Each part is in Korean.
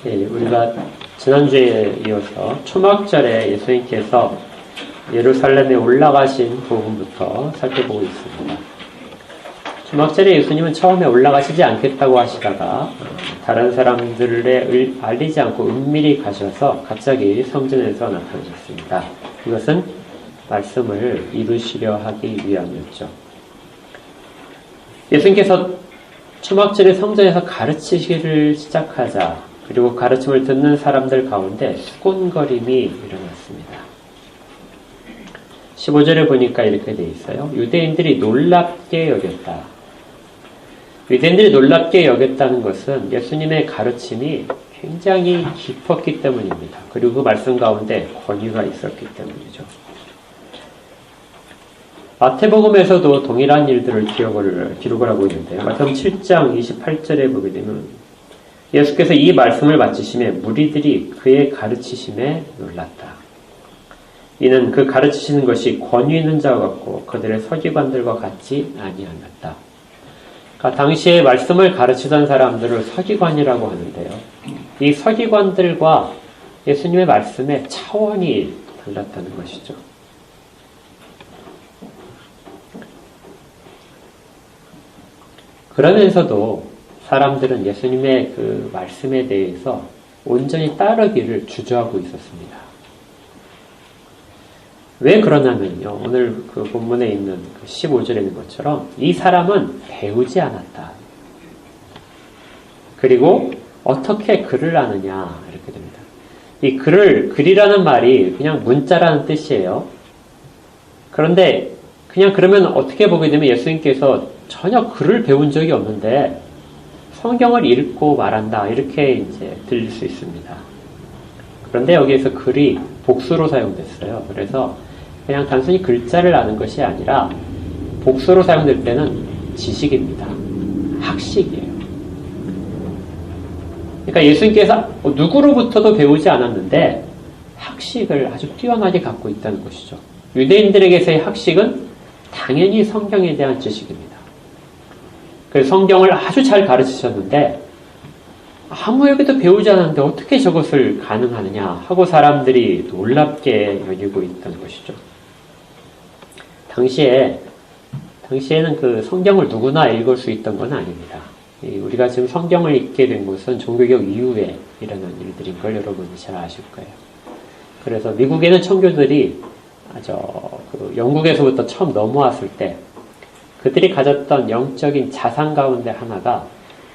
예, 우리가 지난주에 이어서 초막절에 예수님께서 예루살렘에 올라가신 부분부터 살펴보고 있습니다. 초막절에 예수님은 처음에 올라가시지 않겠다고 하시다가 다른 사람들에 알리지 않고 은밀히 가셔서 갑자기 성전에서 나타나셨습니다. 이것은 말씀을 이루시려 하기 위함이었죠. 예수님께서 초막절에 성전에서 가르치기를 시작하자 그리고 가르침을 듣는 사람들 가운데 수곤거림이 일어났습니다. 15절에 보니까 이렇게 돼 있어요. 유대인들이 놀랍게 여겼다. 유대인들이 놀랍게 여겼다는 것은 예수님의 가르침이 굉장히 깊었기 때문입니다. 그리고 그 말씀 가운데 권위가 있었기 때문이죠. 마태복음에서도 동일한 일들을 기록을 하고 있는데요. 마태복음 7장 28절에 보게 되면 예수께서 이 말씀을 마치심에 무리들이 그의 가르치심에 놀랐다. 이는 그 가르치시는 것이 권위 있는 자와 같고 그들의 서기관들과 같지 아니하였다. 그러니까 당시에 말씀을 가르치던 사람들을 서기관이라고 하는데요. 이 서기관들과 예수님의 말씀의 차원이 달랐다는 것이죠. 그러면서도 사람들은 예수님의 그 말씀에 대해서 온전히 따르기를 주저하고 있었습니다. 왜 그러냐면요. 오늘 그 본문에 있는 그 15절에 있는 것처럼 이 사람은 배우지 않았다. 그리고 어떻게 글을 아느냐 이렇게 됩니다. 이 글이라는 말이 그냥 문자라는 뜻이에요. 그런데 그냥 그러면 어떻게 보게 되면 예수님께서 전혀 글을 배운 적이 없는데 성경을 읽고 말한다 이렇게 이제 들릴 수 있습니다. 그런데 여기에서 글이 복수로 사용됐어요. 그래서 그냥 단순히 글자를 아는 것이 아니라 복수로 사용될 때는 지식입니다. 학식이에요. 그러니까 예수님께서 누구로부터도 배우지 않았는데 학식을 아주 뛰어나게 갖고 있다는 것이죠. 유대인들에게서의 학식은 당연히 성경에 대한 지식입니다. 그래서 성경을 아주 잘 가르치셨는데 아무에게도 배우지 않았는데 어떻게 저것을 가능하느냐 하고 사람들이 놀랍게 여기고 있다는 것이죠. 당시에는 그 성경을 누구나 읽을 수 있던 건 아닙니다. 우리가 지금 성경을 읽게 된 것은 종교개혁 이후에 일어난 일들인 걸 여러분이 잘 아실 거예요. 그래서 미국에는 청교들이 영국에서부터 처음 넘어왔을 때 그들이 가졌던 영적인 자산 가운데 하나가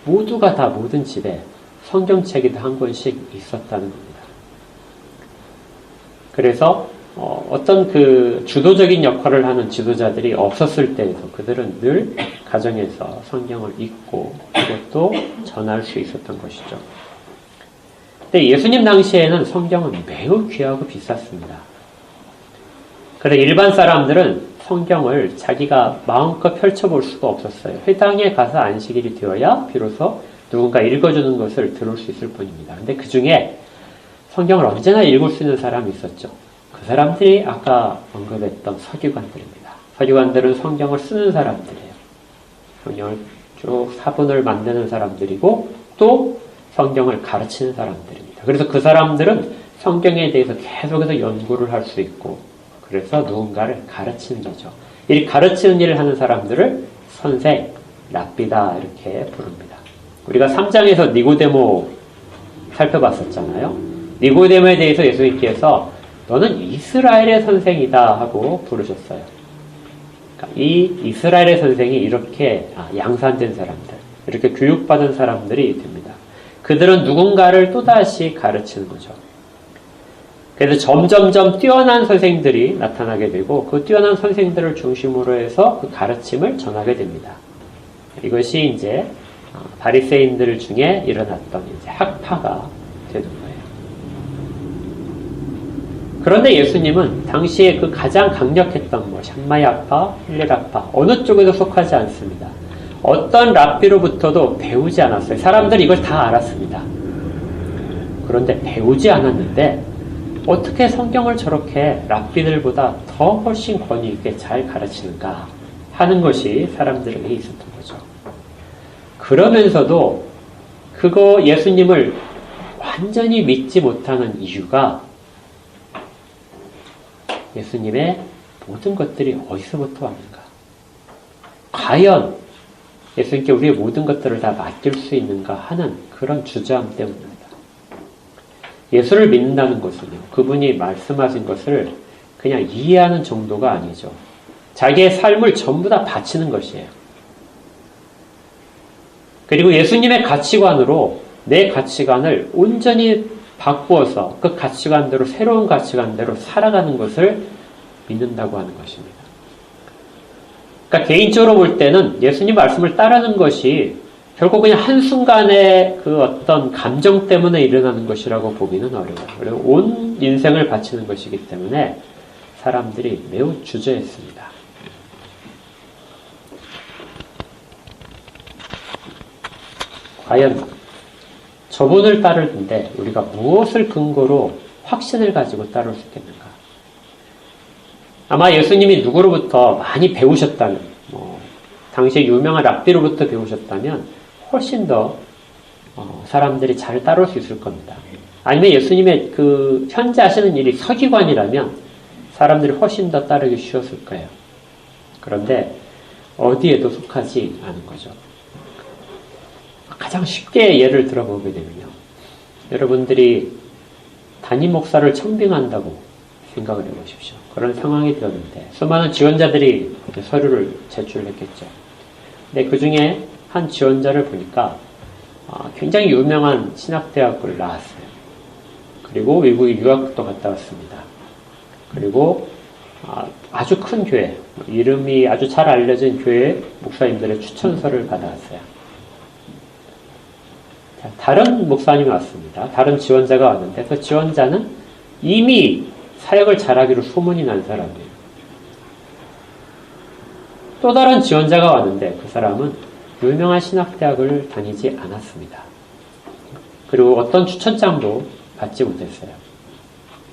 모두가 다 모든 집에 성경책이 한 권씩 있었다는 겁니다. 그래서 어떤 그 주도적인 역할을 하는 지도자들이 없었을 때에도 그들은 늘 가정에서 성경을 읽고 그것도 전할 수 있었던 것이죠. 근데 예수님 당시에는 성경은 매우 귀하고 비쌌습니다. 그래서 일반 사람들은 성경을 자기가 마음껏 펼쳐볼 수가 없었어요. 회당에 가서 안식일이 되어야 비로소 누군가 읽어주는 것을 들을 수 있을 뿐입니다. 근데 그 중에 성경을 언제나 읽을 수 있는 사람이 있었죠. 그 사람들이 아까 언급했던 서기관들입니다. 서기관들은 성경을 쓰는 사람들이에요. 성경을 쭉 사본을 만드는 사람들이고 또 성경을 가르치는 사람들입니다. 그래서 그 사람들은 성경에 대해서 계속해서 연구를 할 수 있고 그래서 누군가를 가르치는 거죠. 이 가르치는 일을 하는 사람들을 선생, 랍비다 이렇게 부릅니다. 우리가 3장에서 니고데모 살펴봤었잖아요. 니고데모에 대해서 예수님께서 너는 이스라엘의 선생이다 하고 부르셨어요. 그러니까 이 이스라엘의 선생이 이렇게 양산된 사람들, 이렇게 교육받은 사람들이 됩니다. 그들은 누군가를 또다시 가르치는 거죠. 그래서 점점점 뛰어난 선생들이 나타나게 되고 그 뛰어난 선생들을 중심으로 해서 그 가르침을 전하게 됩니다. 이것이 이제 바리새인들 중에 일어났던 이제 학파가 되는 거예요. 그런데 예수님은 당시에 그 가장 강력했던 샴마이학파, 힐렐학파 어느 쪽에도 속하지 않습니다. 어떤 랍비로부터도 배우지 않았어요. 사람들이 이걸 다 알았습니다. 그런데 배우지 않았는데 어떻게 성경을 저렇게 랍비들보다 더 훨씬 권위 있게 잘 가르치는가 하는 것이 사람들에게 있었던 거죠. 그러면서도 그거 예수님을 완전히 믿지 못하는 이유가 예수님의 모든 것들이 어디서부터 왔는가? 과연 예수님께 우리의 모든 것들을 다 맡길 수 있는가 하는 그런 주저함 때문입니다. 예수를 믿는다는 것은요, 그분이 말씀하신 것을 그냥 이해하는 정도가 아니죠. 자기의 삶을 전부 다 바치는 것이에요. 그리고 예수님의 가치관으로 내 가치관을 온전히 바꾸어서 그 가치관대로, 새로운 가치관대로 살아가는 것을 믿는다고 하는 것입니다. 그러니까 개인적으로 볼 때는 예수님 말씀을 따르는 것이 결국 그냥 한순간의 그 어떤 감정 때문에 일어나는 것이라고 보기는 어려워요. 그리고 온 인생을 바치는 것이기 때문에 사람들이 매우 주저했습니다. 과연 저분을 따르는데 우리가 무엇을 근거로 확신을 가지고 따를 수 있겠는가? 아마 예수님이 누구로부터 많이 배우셨다면, 당시 유명한 랍비로부터 배우셨다면 훨씬 더 사람들이 잘 따를 수 있을 겁니다. 아니면 예수님의 그 현재 하시는 일이 서기관이라면 사람들이 훨씬 더 따르기 쉬웠을 거예요. 그런데 어디에도 속하지 않은 거죠. 가장 쉽게 예를 들어보게 되면요, 여러분들이 담임 목사를 청빙한다고 생각을 해보십시오. 그런 상황이 되었는데 수많은 지원자들이 서류를 제출했겠죠. 근데 그 중에 한 지원자를 보니까 굉장히 유명한 신학대학을 나왔어요. 그리고 외국에 유학도 갔다 왔습니다. 그리고 아주 큰 교회, 이름이 아주 잘 알려진 교회 목사님들의 추천서를 받아왔어요. 다른 목사님이 왔습니다. 다른 지원자가 왔는데 그 지원자는 이미 사역을 잘하기로 소문이 난 사람이에요. 또 다른 지원자가 왔는데 그 사람은 유명한 신학대학을 다니지 않았습니다. 그리고 어떤 추천장도 받지 못했어요.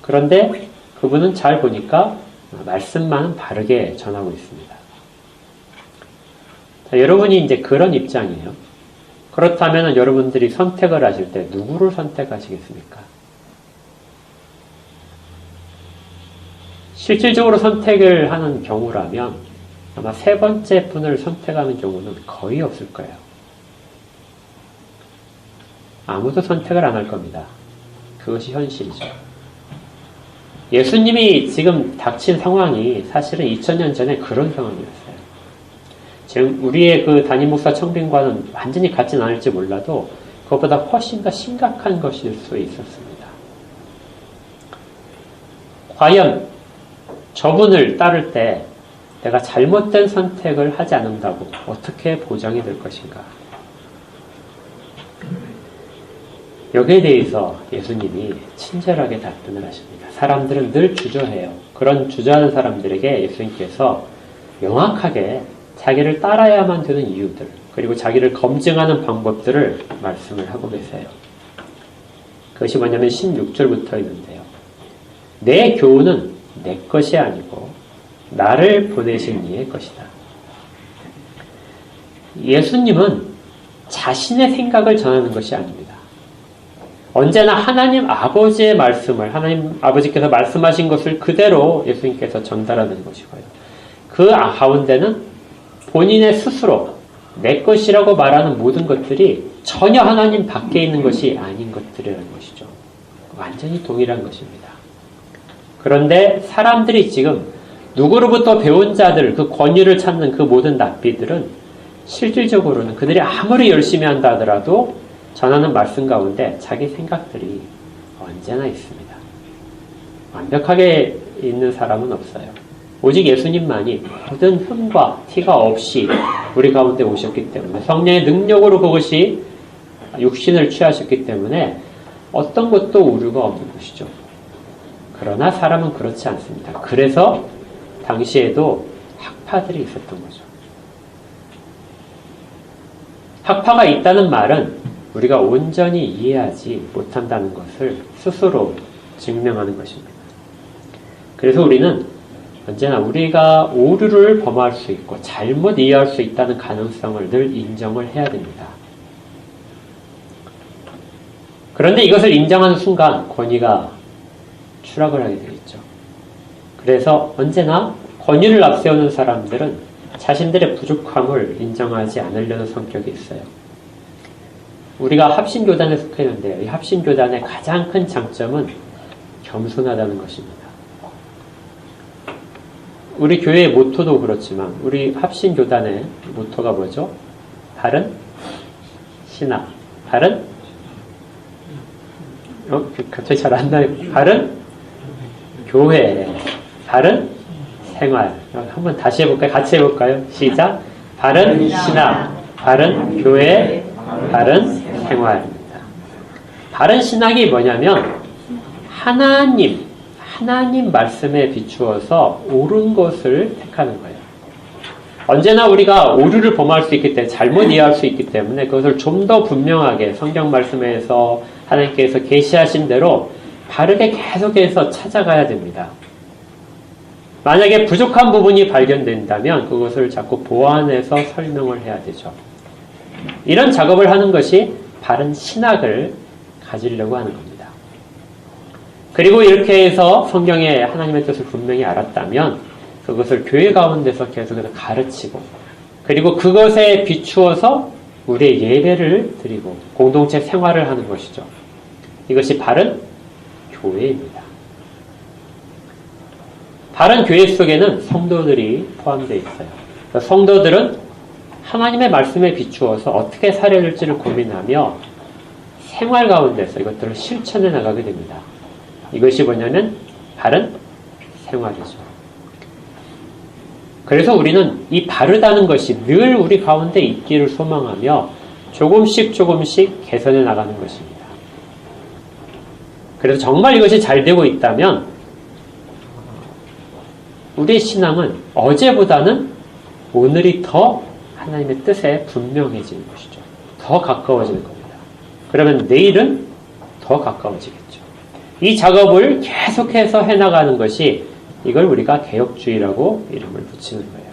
그런데 그분은 잘 보니까 말씀만은 바르게 전하고 있습니다. 자, 여러분이 이제 그런 입장이에요. 그렇다면 여러분들이 선택을 하실 때 누구를 선택하시겠습니까? 실질적으로 선택을 하는 경우라면 아마 세 번째 분을 선택하는 경우는 거의 없을 거예요. 아무도 선택을 안 할 겁니다. 그것이 현실이죠. 예수님이 지금 닥친 상황이 사실은 2000년 전에 그런 상황이었어요. 지금 우리의 그 담임 목사 청빙과는 완전히 같진 않을지 몰라도 그것보다 훨씬 더 심각한 것일 수 있었습니다. 과연 저분을 따를 때 내가 잘못된 선택을 하지 않는다고 어떻게 보장이 될 것인가? 여기에 대해서 예수님이 친절하게 답변을 하십니다. 사람들은 늘 주저해요. 그런 주저하는 사람들에게 예수님께서 명확하게 자기를 따라야만 되는 이유들, 그리고 자기를 검증하는 방법들을 말씀을 하고 계세요. 그것이 뭐냐면 16절부터 있는데요. 내 교훈은 내 것이 아니고 나를 보내신 이의 것이다. 예수님은 자신의 생각을 전하는 것이 아닙니다. 언제나 하나님 아버지의 말씀을, 하나님 아버지께서 말씀하신 것을 그대로 예수님께서 전달하는 것이고요. 그 가운데는 본인의 스스로 내 것이라고 말하는 모든 것들이 전혀 하나님 밖에 있는 것이 아닌 것들이라는 것이죠. 완전히 동일한 것입니다. 그런데 사람들이 지금 누구로부터 배운 자들, 그 권위를 찾는 그 모든 랍비들은 실질적으로는 그들이 아무리 열심히 한다 하더라도 전하는 말씀 가운데 자기 생각들이 언제나 있습니다. 완벽하게 있는 사람은 없어요. 오직 예수님만이 모든 흠과 티가 없이 우리 가운데 오셨기 때문에, 성령의 능력으로 그것이 육신을 취하셨기 때문에 어떤 것도 오류가 없는 것이죠. 그러나 사람은 그렇지 않습니다. 그래서 당시에도 학파들이 있었던 거죠. 학파가 있다는 말은 우리가 온전히 이해하지 못한다는 것을 스스로 증명하는 것입니다. 그래서 우리는 언제나 우리가 오류를 범할 수 있고 잘못 이해할 수 있다는 가능성을 늘 인정을 해야 됩니다. 그런데 이것을 인정하는 순간 권위가 추락을 하게 되겠죠. 그래서 언제나 권위를 앞세우는 사람들은 자신들의 부족함을 인정하지 않으려는 성격이 있어요. 우리가 합심교단에 속해 있는데요. 이 합심교단의 가장 큰 장점은 겸손하다는 것입니다. 우리 교회의 모토도 그렇지만 우리 합심교단의 모토가 뭐죠? 바른 신학, 바른 갑자기 잘 안 나요. 바른 교회, 바른 생활. 한번 다시 해볼까요? 같이 해볼까요? 시작. 바른 신학, 바른 교회, 바른 생활입니다. 바른 신학이 뭐냐면 하나님 말씀에 비추어서 옳은 것을 택하는 거예요. 언제나 우리가 오류를 범할 수 있기 때문에 잘못 이해할 수 있기 때문에 그것을 좀 더 분명하게 성경 말씀에서 하나님께서 계시하신 대로 바르게 계속해서 찾아가야 됩니다. 만약에 부족한 부분이 발견된다면 그것을 자꾸 보완해서 설명을 해야 되죠. 이런 작업을 하는 것이 바른 신학을 가지려고 하는 겁니다. 그리고 이렇게 해서 성경에 하나님의 뜻을 분명히 알았다면 그것을 교회 가운데서 계속해서 가르치고 그리고 그것에 비추어서 우리의 예배를 드리고 공동체 생활을 하는 것이죠. 이것이 바른 교회입니다. 바른 교회 속에는 성도들이 포함되어 있어요. 성도들은 하나님의 말씀에 비추어서 어떻게 살아야 될지를 고민하며 생활 가운데서 이것들을 실천해 나가게 됩니다. 이것이 뭐냐면 바른 생활이죠. 그래서 우리는 이 바르다는 것이 늘 우리 가운데 있기를 소망하며 조금씩 개선해 나가는 것입니다. 그래서 정말 이것이 잘 되고 있다면 우리의 신앙은 어제보다는 오늘이 더 하나님의 뜻에 분명해지는 것이죠. 더 가까워지는 겁니다. 그러면 내일은 더 가까워지겠죠. 이 작업을 계속해서 해나가는 것이 이걸 우리가 개혁주의라고 이름을 붙이는 거예요.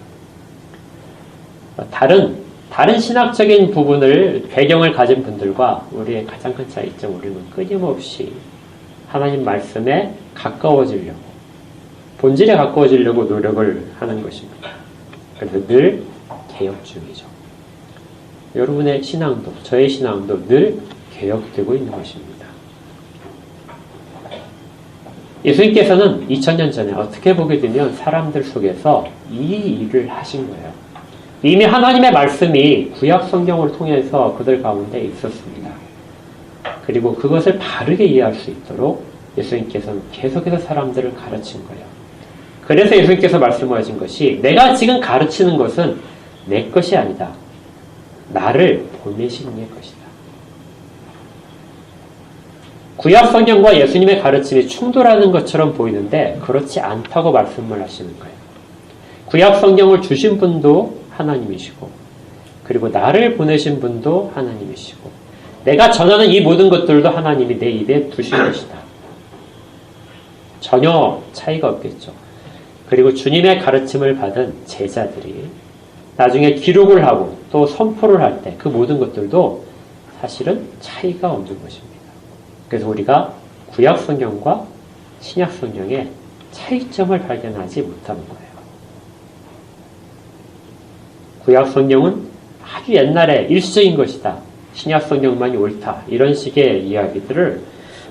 다른 신학적인 부분을 배경을 가진 분들과 우리의 가장 큰 차이점, 우리는 끊임없이 하나님 말씀에 가까워지려고, 본질에 가까워지려고 노력을 하는 것입니다. 그래서 늘 개혁중이죠. 여러분의 신앙도, 저의 신앙도 늘 개혁되고 있는 것입니다. 예수님께서는 2000년 전에 어떻게 보게 되면 사람들 속에서 이 일을 하신 거예요. 이미 하나님의 말씀이 구약 성경을 통해서 그들 가운데 있었습니다. 그리고 그것을 바르게 이해할 수 있도록 예수님께서는 계속해서 사람들을 가르친 거예요. 그래서 예수님께서 말씀하신 것이 내가 지금 가르치는 것은 내 것이 아니다. 나를 보내신 이의 것이다. 구약 성경과 예수님의 가르침이 충돌하는 것처럼 보이는데 그렇지 않다고 말씀을 하시는 거예요. 구약 성경을 주신 분도 하나님이시고 그리고 나를 보내신 분도 하나님이시고 내가 전하는 이 모든 것들도 하나님이 내 입에 두신 것이다. 전혀 차이가 없겠죠. 그리고 주님의 가르침을 받은 제자들이 나중에 기록을 하고 또 선포를 할 때 그 모든 것들도 사실은 차이가 없는 것입니다. 그래서 우리가 구약 성경과 신약 성경의 차이점을 발견하지 못하는 거예요. 구약 성경은 아주 옛날에 일시적인 것이다. 신약 성경만이 옳다. 이런 식의 이야기들을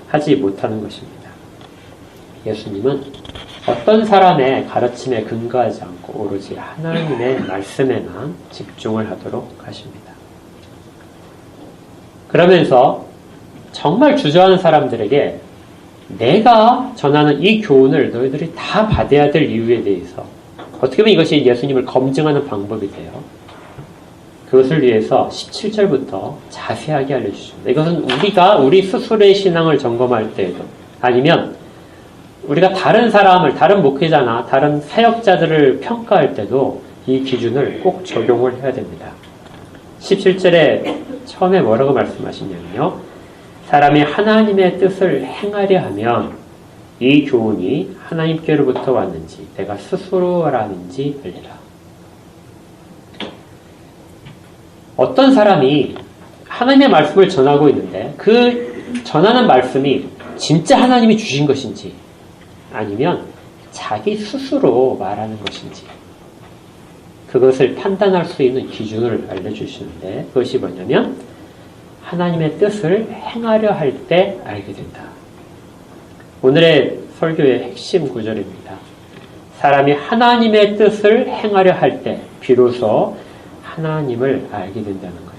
하지 못하는 것입니다. 예수님은 어떤 사람의 가르침에 근거하지 않고 오로지 하나님의 말씀에만 집중을 하도록 하십니다. 그러면서 정말 주저하는 사람들에게 내가 전하는 이 교훈을 너희들이 다 받아야 될 이유에 대해서 어떻게 보면 이것이 예수님을 검증하는 방법이 돼요. 그것을 위해서 17절부터 자세하게 알려주십니다. 이것은 우리 스스로의 신앙을 점검할 때에도 아니면 우리가 다른 사람을, 다른 목회자나 다른 사역자들을 평가할 때도 이 기준을 꼭 적용을 해야 됩니다. 17절에 처음에 뭐라고 말씀하시냐면요. 사람이 하나님의 뜻을 행하려 하면 이 교훈이 하나님께로부터 왔는지 내가 스스로 하라는지 알리라. 어떤 사람이 하나님의 말씀을 전하고 있는데 그 전하는 말씀이 진짜 하나님이 주신 것인지 아니면 자기 스스로 말하는 것인지 그것을 판단할 수 있는 기준을 알려주시는데 그것이 뭐냐면 하나님의 뜻을 행하려 할 때 알게 된다. 오늘의 설교의 핵심 구절입니다. 사람이 하나님의 뜻을 행하려 할 때 비로소 하나님을 알게 된다는 거예요.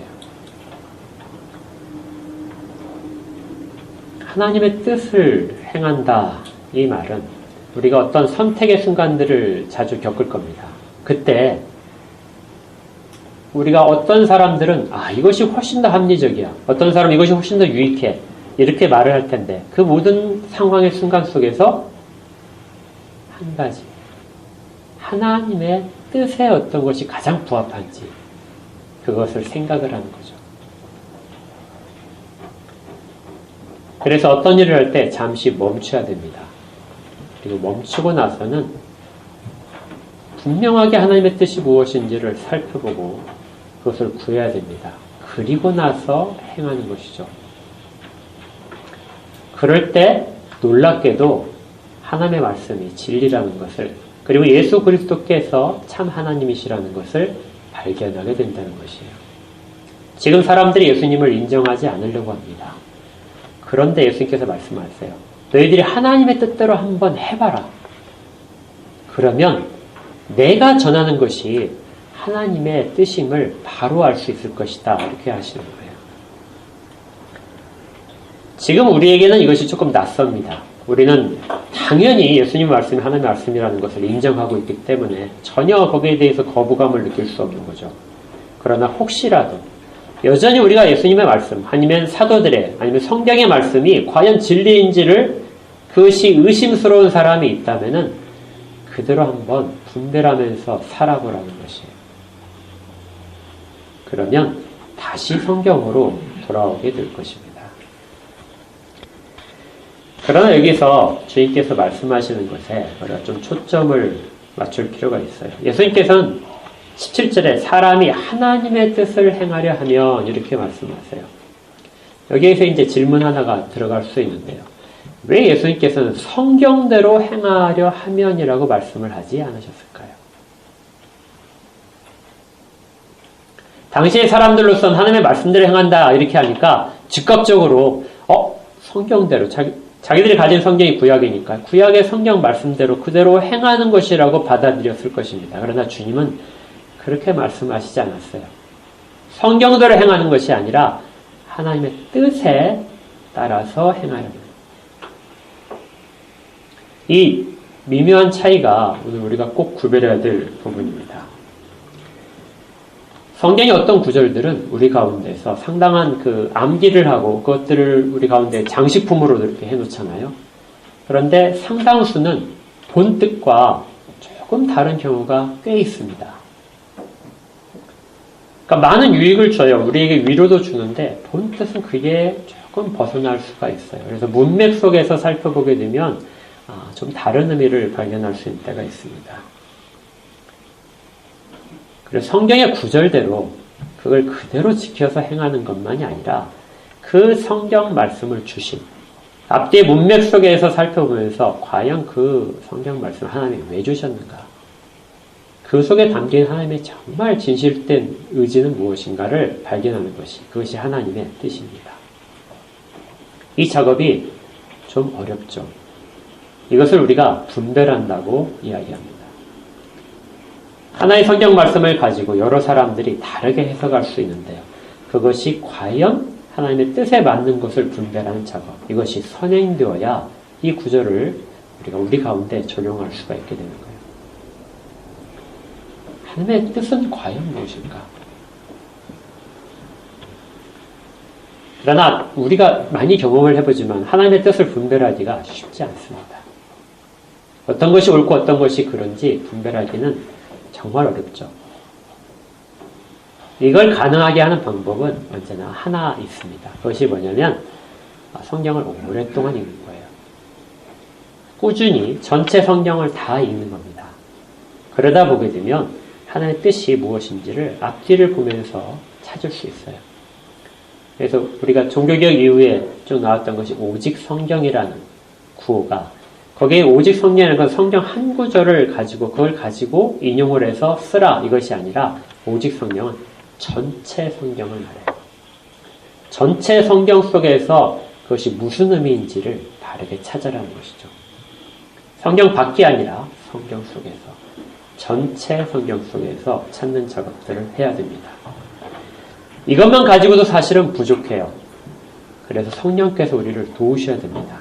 하나님의 뜻을 행한다. 이 말은 우리가 어떤 선택의 순간들을 자주 겪을 겁니다. 그때 우리가 어떤 사람들은 이것이 훨씬 더 합리적이야. 어떤 사람은 이것이 훨씬 더 유익해. 이렇게 말을 할 텐데 그 모든 상황의 순간 속에서 한 가지 하나님의 뜻에 어떤 것이 가장 부합한지 그것을 생각을 하는 거죠. 그래서 어떤 일을 할 때 잠시 멈춰야 됩니다. 그리고 멈추고 나서는 분명하게 하나님의 뜻이 무엇인지를 살펴보고 그것을 구해야 됩니다. 그리고 나서 행하는 것이죠. 그럴 때 놀랍게도 하나님의 말씀이 진리라는 것을 그리고 예수 그리스도께서 참 하나님이시라는 것을 발견하게 된다는 것이에요. 지금 사람들이 예수님을 인정하지 않으려고 합니다. 그런데 예수님께서 말씀하세요. 너희들이 하나님의 뜻대로 한번 해봐라. 그러면 내가 전하는 것이 하나님의 뜻임을 바로 알 수 있을 것이다. 이렇게 하시는 거예요. 지금 우리에게는 이것이 조금 낯섭니다. 우리는 당연히 예수님 말씀이 하나님의 말씀이라는 것을 인정하고 있기 때문에 전혀 거기에 대해서 거부감을 느낄 수 없는 거죠. 그러나 혹시라도 여전히 우리가 예수님의 말씀, 아니면 사도들의, 아니면 성경의 말씀이 과연 진리인지를 그것이 의심스러운 사람이 있다면은 그대로 한번 분별하면서 살아보라는 것이에요. 그러면 다시 성경으로 돌아오게 될 것입니다. 그러나 여기서 주님께서 말씀하시는 것에 우리가 좀 초점을 맞출 필요가 있어요. 예수님께서는 17절에 사람이 하나님의 뜻을 행하려 하면 이렇게 말씀하세요. 여기에서 이제 질문 하나가 들어갈 수 있는데요. 왜 예수님께서는 성경대로 행하려 하면이라고 말씀을 하지 않으셨을까요? 당시의 사람들로서는 하나님의 말씀대로 행한다 이렇게 하니까 즉각적으로 성경대로 자기들이 가진 성경이 구약이니까 구약의 성경 말씀대로 그대로 행하는 것이라고 받아들였을 것입니다. 그러나 주님은 그렇게 말씀하시지 않았어요. 성경대로 행하는 것이 아니라 하나님의 뜻에 따라서 행하려 합니다. 이 미묘한 차이가 오늘 우리가 꼭 구별해야 될 부분입니다. 성경의 어떤 구절들은 우리 가운데서 상당한 그 암기를 하고 그것들을 우리 가운데 장식품으로 이렇게 해놓잖아요. 그런데 상당수는 본 뜻과 조금 다른 경우가 꽤 있습니다. 그러니까 많은 유익을 줘요. 우리에게 위로도 주는데 본 뜻은 그게 조금 벗어날 수가 있어요. 그래서 문맥 속에서 살펴보게 되면 좀 다른 의미를 발견할 수 있는 때가 있습니다. 그래서 성경의 구절대로 그걸 그대로 지켜서 행하는 것만이 아니라 그 성경 말씀을 주신 앞뒤의 문맥 속에서 살펴보면서 과연 그 성경 말씀을 하나님이 왜 주셨는가? 그 속에 담긴 하나님의 정말 진실된 의지는 무엇인가를 발견하는 것이 그것이 하나님의 뜻입니다. 이 작업이 좀 어렵죠. 이것을 우리가 분별한다고 이야기합니다. 하나의 성경 말씀을 가지고 여러 사람들이 다르게 해석할 수 있는데요. 그것이 과연 하나님의 뜻에 맞는 것을 분별하는 작업, 이것이 선행되어야 이 구절을 우리가 우리 가운데 적용할 수가 있게 되는 거예요. 하나님의 뜻은 과연 무엇일까? 그러나 우리가 많이 경험을 해보지만 하나님의 뜻을 분별하기가 쉽지 않습니다. 어떤 것이 옳고 어떤 것이 그런지 분별하기는 정말 어렵죠. 이걸 가능하게 하는 방법은 언제나 하나 있습니다. 그것이 뭐냐면 성경을 오랫동안 읽는 거예요. 꾸준히 전체 성경을 다 읽는 겁니다. 그러다 보게 되면 하나님의 뜻이 무엇인지를 앞뒤를 보면서 찾을 수 있어요. 그래서 우리가 종교개혁 이후에 쭉 나왔던 것이 오직 성경이라는 구호가, 거기에 오직 성경이라는 건 성경 한 구절을 가지고 그걸 가지고 인용을 해서 쓰라 이것이 아니라 오직 성경은 전체 성경을 말해요. 전체 성경 속에서 그것이 무슨 의미인지를 바르게 찾아라는 것이죠. 성경 밖이 아니라 성경 속에서, 전체 성경 속에서 찾는 작업들을 해야 됩니다. 이것만 가지고도 사실은 부족해요. 그래서 성령께서 우리를 도우셔야 됩니다.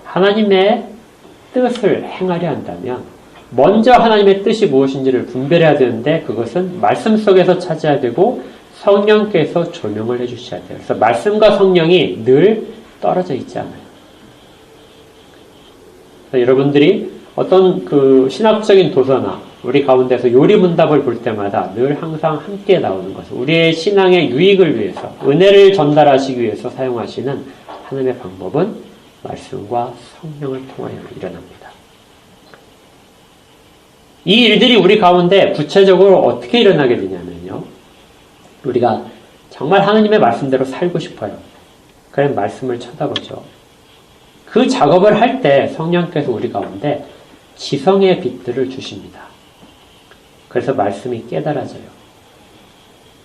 하나님의 뜻을 행하려 한다면 먼저 하나님의 뜻이 무엇인지를 분별해야 되는데 그것은 말씀 속에서 찾아야 되고 성령께서 조명을 해주셔야 돼요. 그래서 말씀과 성령이 늘 떨어져 있지 않아요. 여러분들이 어떤 그 신학적인 도서나 우리 가운데서 요리문답을 볼 때마다 늘 항상 함께 나오는 것은 우리의 신앙의 유익을 위해서, 은혜를 전달하시기 위해서 사용하시는 하나님의 방법은 말씀과 성령을 통하여 일어납니다. 이 일들이 우리 가운데 구체적으로 어떻게 일어나게 되냐면요. 우리가 정말 하나님의 말씀대로 살고 싶어요. 그럼 말씀을 쳐다보죠. 그 작업을 할 때 성령께서 우리 가운데 지성의 빛들을 주십니다. 그래서 말씀이 깨달아져요.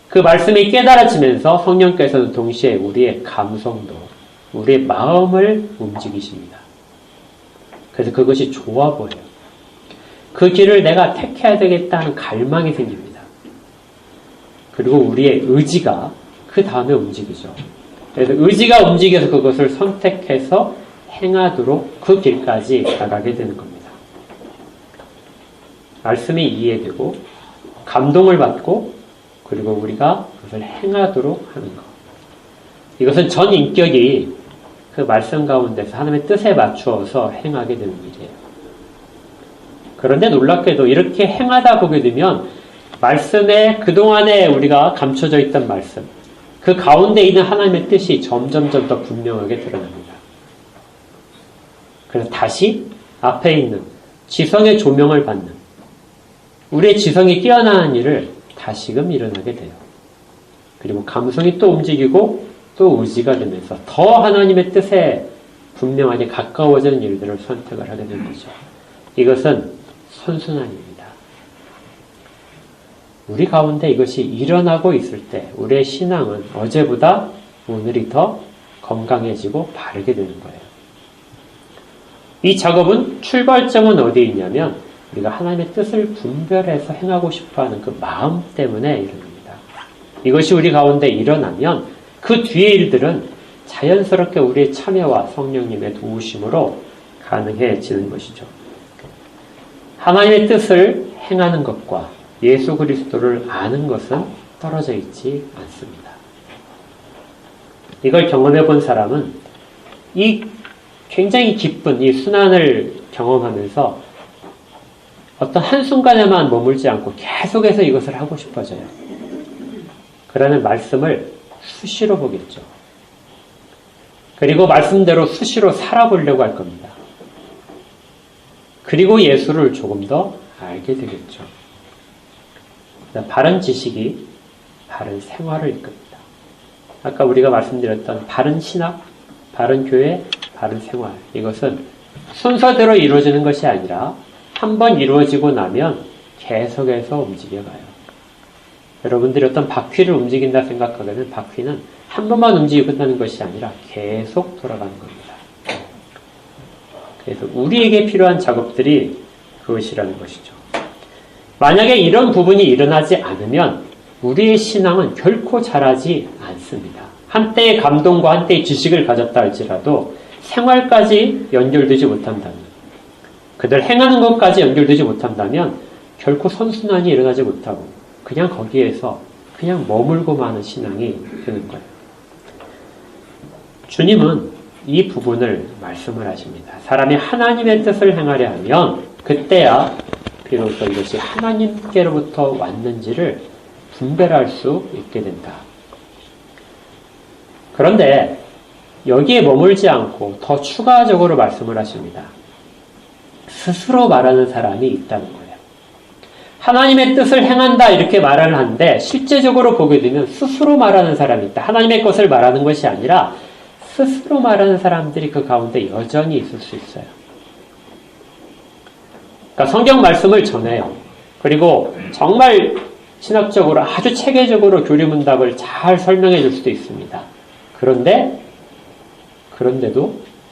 그 말씀이 깨달아지면서 성령께서는 동시에 우리의 감성도, 우리의 마음을 움직이십니다. 그래서 그것이 좋아 보여요. 그 길을 내가 택해야 되겠다는 갈망이 생깁니다. 그리고 우리의 의지가 그 다음에 움직이죠. 그래서 의지가 움직여서 그것을 선택해서 행하도록 그 길까지 나가게 되는 겁니다. 말씀이 이해되고 감동을 받고 그리고 우리가 그것을 행하도록 하는 것. 이것은 전 인격이 그 말씀 가운데서 하나님의 뜻에 맞추어서 행하게 되는 일이에요. 그런데 놀랍게도 이렇게 행하다 보게 되면 말씀에 그동안에 우리가 감춰져 있던 말씀, 그 가운데 있는 하나님의 뜻이 점점점 더 분명하게 드러납니다. 그래서 다시 앞에 있는 지성의 조명을 받는 우리의 지성이 깨어나는 일을 다시금 일어나게 돼요. 그리고 감성이 또 움직이고 또 의지가 되면서 더 하나님의 뜻에 분명하게 가까워지는 일들을 선택을 하게 되는 거죠. 이것은 선순환입니다. 우리 가운데 이것이 일어나고 있을 때 우리의 신앙은 어제보다 오늘이 더 건강해지고 바르게 되는 거예요. 이 작업은 출발점은 어디에 있냐면 우리가 하나님의 뜻을 분별해서 행하고 싶어하는 그 마음 때문에 일어납니다. 이것이 우리 가운데 일어나면 그 뒤의 일들은 자연스럽게 우리의 참여와 성령님의 도우심으로 가능해지는 것이죠. 하나님의 뜻을 행하는 것과 예수 그리스도를 아는 것은 떨어져 있지 않습니다. 이걸 경험해 본 사람은 이 굉장히 기쁜 이 순환을 경험하면서 어떤 한순간에만 머물지 않고 계속해서 이것을 하고 싶어져요. 그러면 말씀을 수시로 보겠죠. 그리고 말씀대로 수시로 살아보려고 할 겁니다. 그리고 예수를 조금 더 알게 되겠죠. 바른 지식이 바른 생활을 이끕니다. 아까 우리가 말씀드렸던 바른 신학, 바른 교회, 바른 생활, 이것은 순서대로 이루어지는 것이 아니라 한번 이루어지고 나면 계속해서 움직여가요. 여러분들이 어떤 바퀴를 움직인다 생각하면 바퀴는 한 번만 움직이고 끝나는 것이 아니라 계속 돌아가는 겁니다. 그래서 우리에게 필요한 작업들이 그것이라는 것이죠. 만약에 이런 부분이 일어나지 않으면 우리의 신앙은 결코 자라지 않습니다. 한때의 감동과 한때의 지식을 가졌다 할지라도 생활까지 연결되지 못한다면, 그들 행하는 것까지 연결되지 못한다면 결코 선순환이 일어나지 못하고 그냥 거기에서 그냥 머물고 마는 신앙이 되는 거예요. 주님은 이 부분을 말씀을 하십니다. 사람이 하나님의 뜻을 행하려 하면 그때야 비로소 이것이 하나님께로부터 왔는지를 분별할 수 있게 된다. 그런데 여기에 머물지 않고 더 추가적으로 말씀을 하십니다. 스스로 말하는 사람이 있다는 거예요. 하나님의 뜻을 행한다 이렇게 말을 하는데 실제적으로 보게 되면 스스로 말하는 사람이 있다. 하나님의 것을 말하는 것이 아니라 스스로 말하는 사람들이 그 가운데 여전히 있을 수 있어요. 그러니까 성경 말씀을 전해요. 그리고 정말 신학적으로 아주 체계적으로 교리문답을 잘 설명해 줄 수도 있습니다. 그런데도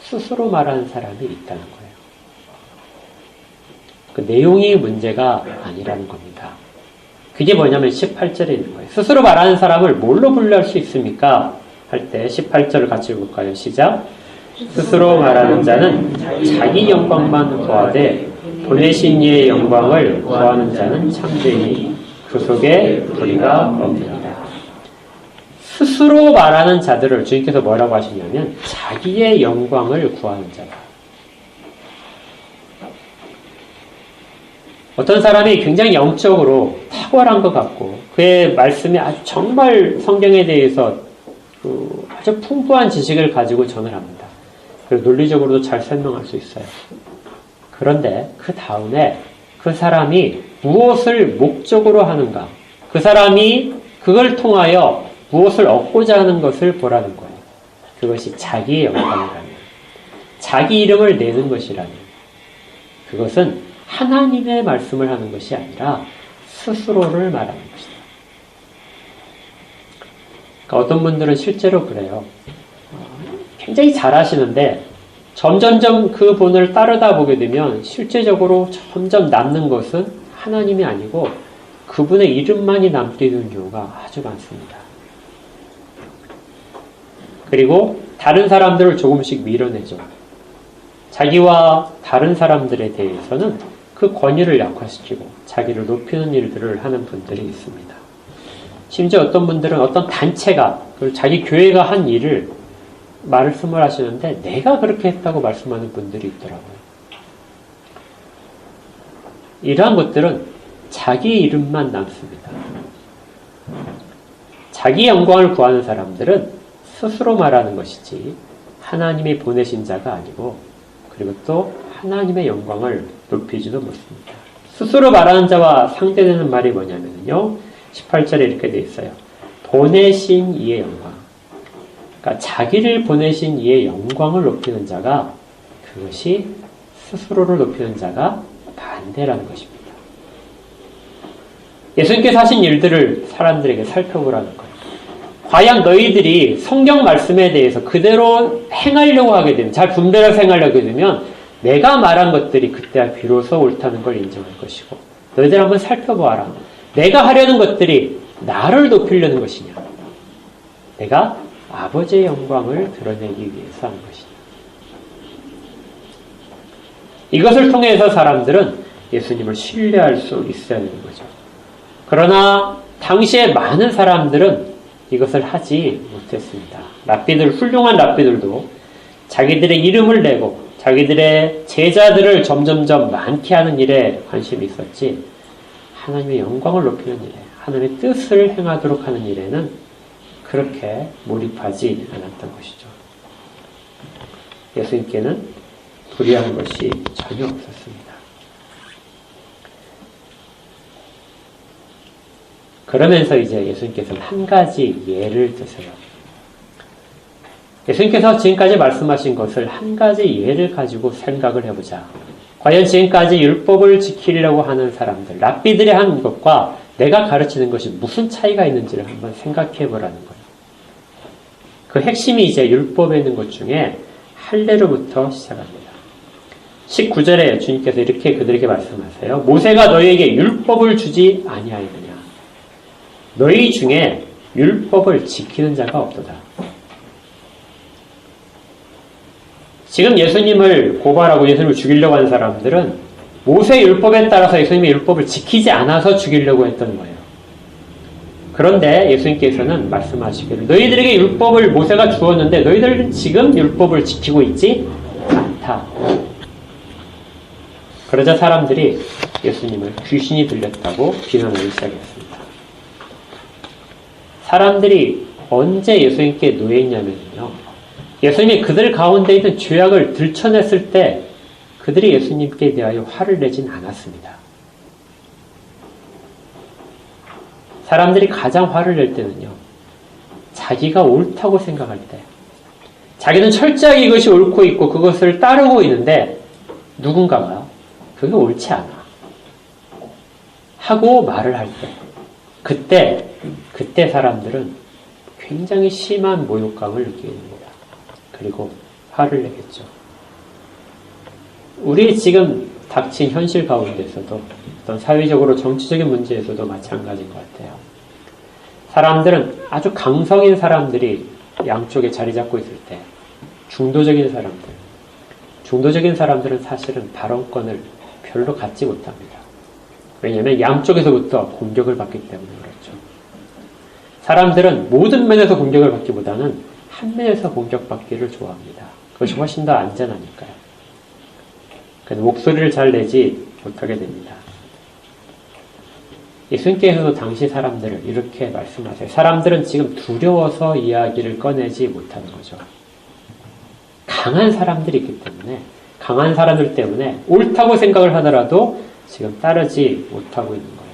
스스로 말하는 사람이 있다는 거예요. 그 내용이 문제가 아니라는 겁니다. 그게 뭐냐면 18절에 있는 거예요. 스스로 말하는 사람을 뭘로 분류할 수 있습니까? 할 때 18절을 같이 볼까요? 시작. 스스로 말하는 자는 자기 영광만 구하되 보내신 이의 영광을 구하는 자는 참되니 그 속에 불의가 없느니라. 스스로 말하는 자들을 주님께서 뭐라고 하시냐면 자기의 영광을 구하는 자다. 어떤 사람이 굉장히 영적으로 탁월한 것 같고 그의 말씀이 아주 정말 성경에 대해서 아주 풍부한 지식을 가지고 전을 합니다. 그리고 논리적으로도 잘 설명할 수 있어요. 그런데 그 다음에 그 사람이 무엇을 목적으로 하는가? 그 사람이 그걸 통하여 무엇을 얻고자 하는 것을 보라는 거예요. 그것이 자기의 영광이라면, 자기 이름을 내는 것이라면, 그것은 하나님의 말씀을 하는 것이 아니라 스스로를 말하는 것이다. 그러니까 어떤 분들은 실제로 그래요. 굉장히 잘하시는데 점점점 그 본을 따르다 보게 되면 실제적으로 점점 남는 것은 하나님이 아니고 그분의 이름만이 남게 되는 경우가 아주 많습니다. 그리고 다른 사람들을 조금씩 밀어내죠. 자기와 다른 사람들에 대해서는 그 권위를 약화시키고 자기를 높이는 일들을 하는 분들이 있습니다. 심지어 어떤 분들은 어떤 단체가 자기 교회가 한 일을 말씀을 하시는데 내가 그렇게 했다고 말씀하는 분들이 있더라고요. 이러한 것들은 자기 이름만 남습니다. 자기 영광을 구하는 사람들은 스스로 말하는 것이지 하나님이 보내신 자가 아니고 그리고 또 하나님의 영광을 높이지도 못합니다. 스스로 말하는 자와 상대되는 말이 뭐냐면요. 18절에 이렇게 되어 있어요. 보내신 이의 영광. 그러니까 자기를 보내신 이의 영광을 높이는 자가 그것이 스스로를 높이는 자가 반대라는 것입니다. 예수님께서 하신 일들을 사람들에게 살펴보라는 거예요. 과연 너희들이 성경 말씀에 대해서 그대로 행하려고 하게 되면, 잘 분별해서 행하려고 하게 되면 내가 말한 것들이 그때야 비로소 옳다는 걸 인정할 것이고 너희들 한번 살펴보아라. 내가 하려는 것들이 나를 높이려는 것이냐, 내가 아버지의 영광을 드러내기 위해서 하는 것이냐. 이것을 통해서 사람들은 예수님을 신뢰할 수 있어야 되는 거죠. 그러나 당시에 많은 사람들은 이것을 하지 못했습니다. 랍비들, 훌륭한 랍비들도 자기들의 이름을 내고 자기들의 제자들을 점점점 많게 하는 일에 관심이 있었지 하나님의 영광을 높이는 일에, 하나님의 뜻을 행하도록 하는 일에는 그렇게 몰입하지 않았던 것이죠. 예수님께는 불의한 것이 전혀 없었습니다. 그러면서 이제 예수님께서는 한 가지 예를 드세요. 예수님께서 지금까지 말씀하신 것을 한 가지 예를 가지고 생각을 해보자. 과연 지금까지 율법을 지키려고 하는 사람들, 랍비들이 하는 것과 내가 가르치는 것이 무슨 차이가 있는지를 한번 생각해 보라는 거예요. 그 핵심이 이제 율법에 있는 것 중에 할례로부터 시작합니다. 19절에 주님께서 이렇게 그들에게 말씀하세요. 모세가 너희에게 율법을 주지 아니하였느냐. 너희 중에 율법을 지키는 자가 없도다. 지금 예수님을 고발하고 예수님을 죽이려고 하는 사람들은 모세 율법에 따라서 예수님의 율법을 지키지 않아서 죽이려고 했던 거예요. 그런데 예수님께서는 말씀하시기를 너희들에게 율법을 모세가 주었는데 너희들은 지금 율법을 지키고 있지 않다. 그러자 사람들이 예수님을 귀신이 들렸다고 비난하기 시작했습니다. 사람들이 언제 예수님께 노예했냐면요. 예수님이 그들 가운데 있는 죄악을 들춰냈을 때 그들이 예수님께 대하여 화를 내진 않았습니다. 사람들이 가장 화를 낼 때는요, 자기가 옳다고 생각할 때, 자기는 철저하게 이것이 옳고 있고 그것을 따르고 있는데 누군가가 그게 옳지 않아 하고 말을 할 때, 그때 사람들은 굉장히 심한 모욕감을 느끼게 됩니다. 그리고 화를 내겠죠. 우리 지금 닥친 현실 가운데서도 어떤 사회적으로 정치적인 문제에서도 마찬가지인 것 같아요. 사람들은 아주 강성인 사람들이 양쪽에 자리 잡고 있을 때 중도적인 사람들은 사실은 발언권을 별로 갖지 못합니다. 왜냐하면 양쪽에서부터 공격을 받기 때문에 그렇죠. 사람들은 모든 면에서 공격을 받기보다는 한 면에서 공격받기를 좋아합니다. 그것이 훨씬 더 안전하니까요. 그래서 목소리를 잘 내지 못하게 됩니다. 예수님께서도 당시 사람들을 이렇게 말씀하세요. 사람들은 지금 두려워서 이야기를 꺼내지 못하는 거죠. 강한 사람들이 있기 때문에, 강한 사람들 때문에 옳다고 생각을 하더라도 지금 따르지 못하고 있는 거예요.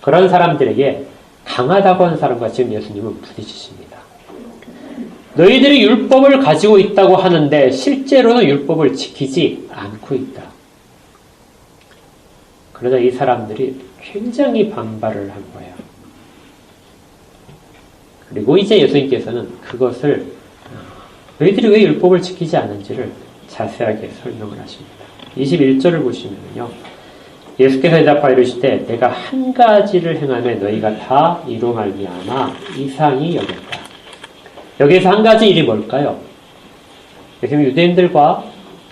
그런 사람들에게 강하다고 하는 사람과 지금 예수님은 부딪히십니다. 너희들이 율법을 가지고 있다고 하는데 실제로는 율법을 지키지 않고 있다. 그러자 이 사람들이 굉장히 반발을 한 거예요. 그리고 이제 예수님께서는 그것을 너희들이 왜 율법을 지키지 않은지를 자세하게 설명을 하십니다. 21절을 보시면요. 예수께서 대답하여 이르시되 내가 한 가지를 행하면 너희가 다 이로 말미암아 이상히 여겼다. 여기에서 한 가지 일이 뭘까요? 예수님 유대인들과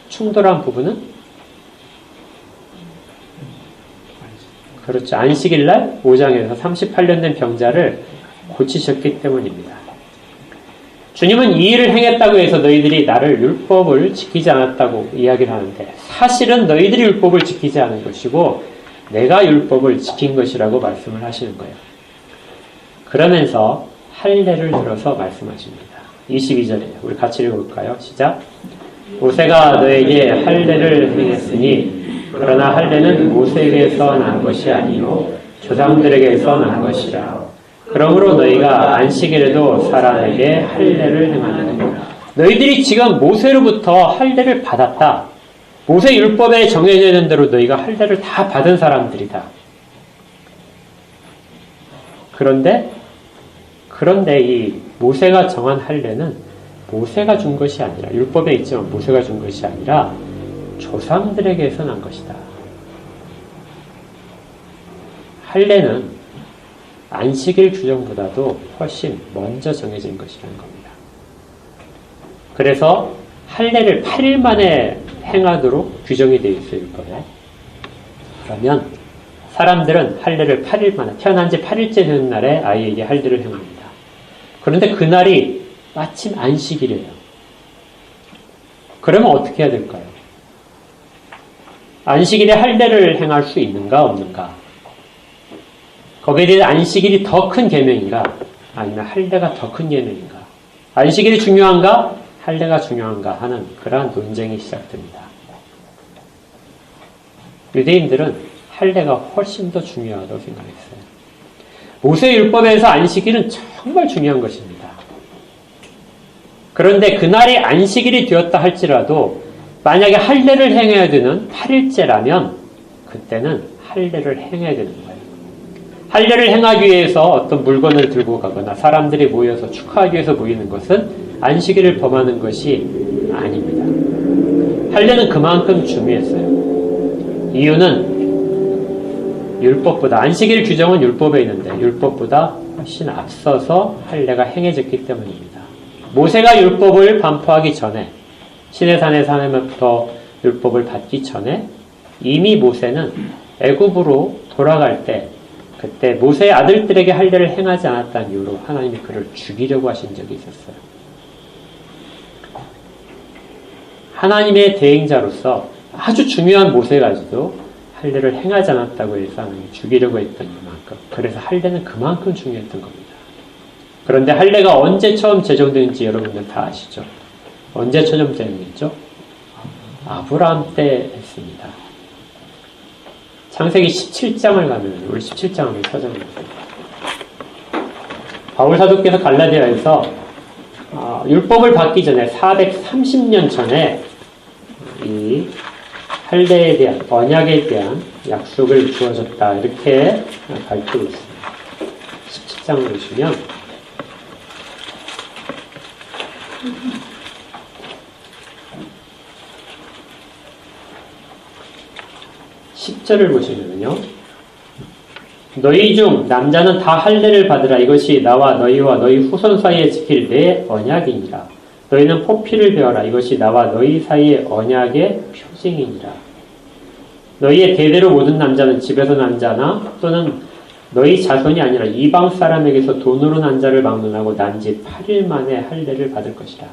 충돌한 부분은 그렇죠. 안식일날 5장에서 38년 된 병자를 고치셨기 때문입니다. 주님은 이 일을 행했다고 해서 너희들이 나를 율법을 지키지 않았다고 이야기를 하는데 사실은 너희들이 율법을 지키지 않은 것이고 내가 율법을 지킨 것이라고 말씀을 하시는 거예요. 그러면서 할례를 들어서 말씀하십니다. 22절이에요. 우리 같이 읽어볼까요? 시작. 모세가 너에게 할례를 행했으니 그러나 할례는 모세에게서 난 것이 아니요 조상들에게서 난 것이라. 그러므로 너희가 안식일에도 사람에게 할례를 행하느니라. 너희들이 지금 모세로부터 할례를 받았다. 모세 율법에 정해져 있는 대로 너희가 할례를 다 받은 사람들이다. 그런데 이 모세가 정한 할례는 모세가 준 것이 아니라 율법에 있지만 모세가 준 것이 아니라 조상들에게서 난 것이다. 할례는 안식일 규정보다도 훨씬 먼저 정해진 것이라는 겁니다. 그래서 할례를 8일 만에 행하도록 규정이 되어 있어요, 율법에. 그러면 사람들은 할례를 8일 만에, 태어난 지 8일째 되는 날에 아이에게 할례를 행합니다. 그런데 그날이 마침 안식일이에요. 그러면 어떻게 해야 될까요? 안식일에 할례를 행할 수 있는가 없는가? 거기에 대해 안식일이 더 큰 계명인가? 아니면 할례가 더 큰 계명인가? 안식일이 중요한가? 할례가 중요한가? 하는 그러한 논쟁이 시작됩니다. 유대인들은 할례가 훨씬 더 중요하다고 생각했어요. 모세 율법에서 안식일은 정말 중요한 것입니다. 그런데 그날이 안식일이 되었다 할지라도 만약에 할례를 행해야 되는 8일째라면 그때는 할례를 행해야 되는 거예요. 할례를 행하기 위해서 어떤 물건을 들고 가거나 사람들이 모여서 축하하기 위해서 모이는 것은 안식일을 범하는 것이 아닙니다. 할례는 그만큼 중요했어요. 이유는 율법보다, 안식일 규정은 율법에 있는데 율법보다 훨씬 앞서서 할례가 행해졌기 때문입니다. 모세가 율법을 반포하기 전에, 시내산에서 하나님으로부터 율법을 받기 전에 이미 모세는 애굽으로 돌아갈 때 그때 모세의 아들들에게 할례를 행하지 않았다는 이유로 하나님이 그를 죽이려고 하신 적이 있었어요. 하나님의 대행자로서 아주 중요한 모세가지도 할례를 행하지 않았다고 해서 하나님이 죽이려고 했던 이만큼, 그래서 할례는 그만큼 중요했던 겁니다. 그런데 할례가 언제 처음 제정되는지 여러분들 다 아시죠? 언제 처음 제정됐죠? 아브라함 때 했습니다. 창세기 17장을 가면 우리 17장 한번 찾아보겠습니다. 바울 사도께서 갈라디아에서 율법을 받기 전에 430년 전에 이 할례에 대한 언약에 대한 약속을 주어졌다 이렇게 밝히고 있습니다. 17장을 보시면 (10절을) 보시면요. 너희 중 남자는 다 할례를 받으라. 이것이 나와 너희와 너희 후손 사이에 지킬 내 언약이니라. 너희는 포피를 배워라. 이것이 나와 너희 사이의 언약의 표징이니라. 너희의 대대로 모든 남자는 집에서 난 자나 또는 너희 자손이 아니라 이방 사람에게서 돈으로 난 자를 막론하고 난 지 8일 만에 할례를 받을 것이라.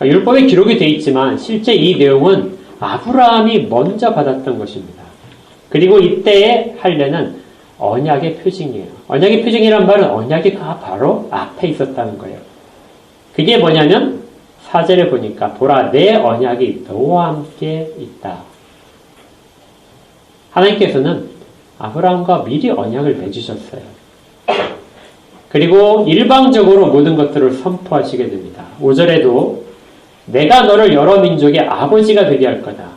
율법에 기록이 되어 있지만 실제 이 내용은 아브라함이 먼저 받았던 것입니다. 그리고 이때의 할례는 언약의 표징이에요. 언약의 표징이란 말은 언약이 바로 앞에 있었다는 거예요. 그게 뭐냐면 4절에 보니까 보라 내 언약이 너와 함께 있다. 하나님께서는 아브라함과 미리 언약을 맺으셨어요. 그리고 일방적으로 모든 것들을 선포하시게 됩니다. 5절에도 내가 너를 여러 민족의 아버지가 되게 할 거다.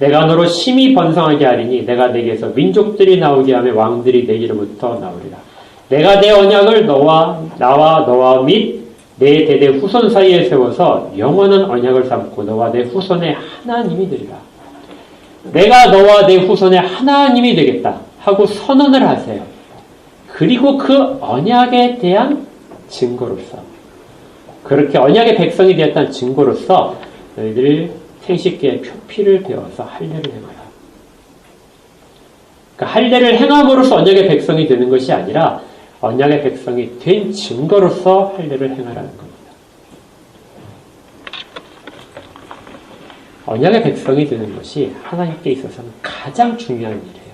내가 너로 심히 번성하게 하리니 내가 내게서 민족들이 나오게 하며 왕들이 내게로부터 나오리라. 내가 내 언약을 나와 너와 및 내 대대 후손 사이에 세워서 영원한 언약을 삼고 너와 내 후손의 하나님이 되리라. 내가 너와 내 후손의 하나님이 되겠다 하고 선언을 하세요. 그리고 그 언약에 대한 증거로서 그렇게 언약의 백성이 되었다는 증거로서 너희들이 생식기에 표피를 배워서 할례를 행하라. 그러니까 할례를 행함으로써 언약의 백성이 되는 것이 아니라 언약의 백성이 된 증거로서 할례를 행하라는 겁니다. 언약의 백성이 되는 것이 하나님께 있어서는 가장 중요한 일이에요.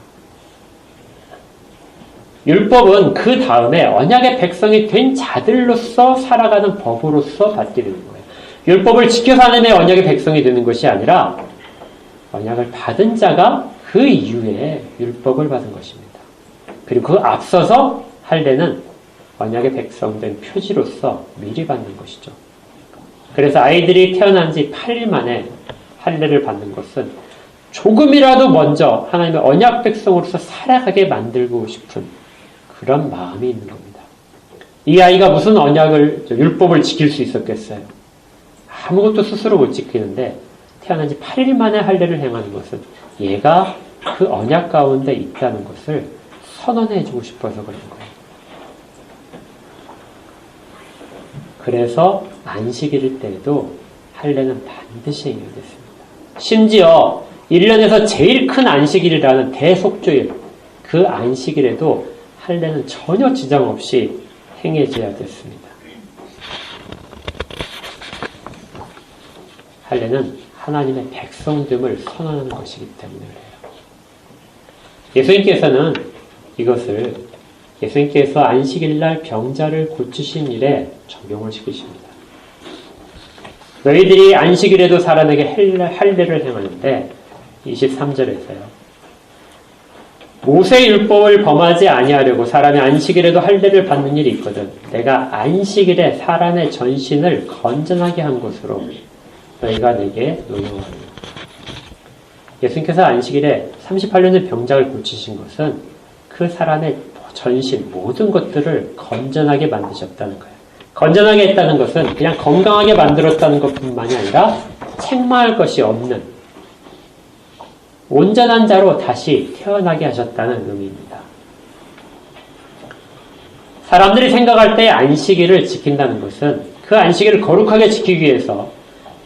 율법은 그 다음에 언약의 백성이 된 자들로서 살아가는 법으로서 받게 되는 거예요. 율법을 지켜서 하나님의 언약의 백성이 되는 것이 아니라 언약을 받은 자가 그 이후에 율법을 받은 것입니다. 그리고 그 앞서서 할례는 언약의 백성된 표지로서 미리 받는 것이죠. 그래서 아이들이 태어난 지 8일 만에 할례를 받는 것은 조금이라도 먼저 하나님의 언약 백성으로서 살아가게 만들고 싶은 그런 마음이 있는 겁니다. 이 아이가 무슨 율법을 지킬 수 있었겠어요? 아무것도 스스로 못 지키는데 태어난 지 8일 만에 할례를 행하는 것은 얘가 그 언약 가운데 있다는 것을 선언해주고 싶어서 그런 거예요. 그래서 안식일 때에도 할례는 반드시 행해야 됐습니다. 심지어 1년에서 제일 큰 안식일이라는 대속죄일, 그 안식일에도 할례는 전혀 지장 없이 행해져야 됐습니다. 할례는 하나님의 백성됨을 선언하는 것이기 때문에 그래요. 예수님께서는 이것을 예수님께서 안식일날 병자를 고치신 일에 적용을 시키십니다. 너희들이 안식일에도 사람에게 할례를 행하는데 23절에서요. 모세의 율법을 범하지 아니하려고 사람이 안식일에도 할례를 받는 일이 있거든. 내가 안식일에 사람의 전신을 건전하게 한 것으로 너희가 내게 노여워하리라. 예수님께서 안식일에 38년 전 병자를 고치신 것은 그 사람의 전신 모든 것들을 건전하게 만드셨다는 거예요. 건전하게 했다는 것은 그냥 건강하게 만들었다는 것뿐만이 아니라 책망할 것이 없는 온전한 자로 다시 태어나게 하셨다는 의미입니다. 사람들이 생각할 때 안식일을 지킨다는 것은 그 안식일을 거룩하게 지키기 위해서